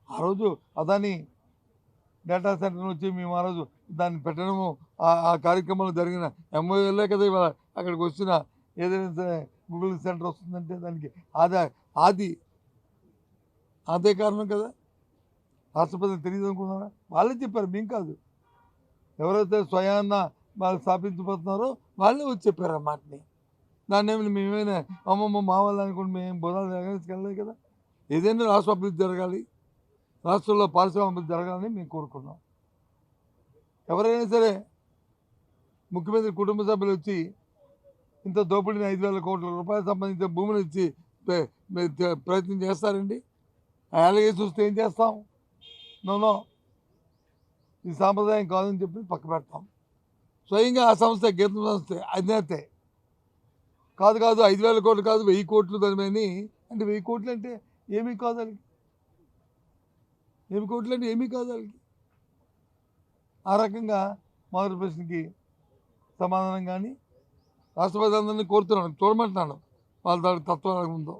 ఆ రోజు Adani data centre వచ్చి మేము ఆ రోజు దాన్ని పెట్టడము ఆ కార్యక్రమంలో జరిగిన ఎంఓఎల్లే కదా ఇవాళ అక్కడికి వచ్చిన ఏదైనా సరే గూగుల్ సెంటర్ వస్తుందంటే దానికి ఆది అదే కారణం కదా. రాష్ట్రపతి తెలియదు అనుకున్నారా? వాళ్ళే చెప్పారు, మేము కాదు. ఎవరైతే స్వయాన్న వాళ్ళు స్థాపించబోతున్నారో వాళ్ళే వచ్చి చెప్పారు ఆ మాటని. దాన్ని ఏమైనా మేమైనా అమ్మమ్మ మా వాళ్ళు అనుకుంటే మేము బోధాలు వెళ్ళలేదు కదా. ఏదైనా రాష్ట్ర అభివృద్ధి జరగాలి, రాష్ట్రంలో పారిశ్రామిక జరగాలని మేము కోరుకున్నాం. ఎవరైనా సరే ముఖ్యమంత్రి కుటుంబ సభ్యులు వచ్చి ఇంత దోపిడీని 5,000 కోట్ల రూపాయలు సంబంధించిన భూమిని ఇచ్చి ప్రయత్నం చేస్తారండి? అలాగే చూస్తే ఏం చేస్తాం? నో, ఈ సాంప్రదాయం కాదని చెప్పి పక్క పెడతాం. స్వయంగా ఆ సంస్థ గీతం సంస్థ అధినేతే కాదు 5,000 కోట్లు కాదు 1,000 కోట్లు దానిమని అంటే 1,000 కోట్లు అంటే ఏమీ కాదు వాళ్ళకి. 1,000 కోట్లు అంటే ఏమీ కాదు వాళ్ళకి. ఆ రకంగా మొదటి ప్రశ్నకి సమాధానం కానీ రాష్ట్రపతి అందరినీ కోరుతున్నాను, చూడమంటున్నాను వాళ్ళ తత్వం ఉందో.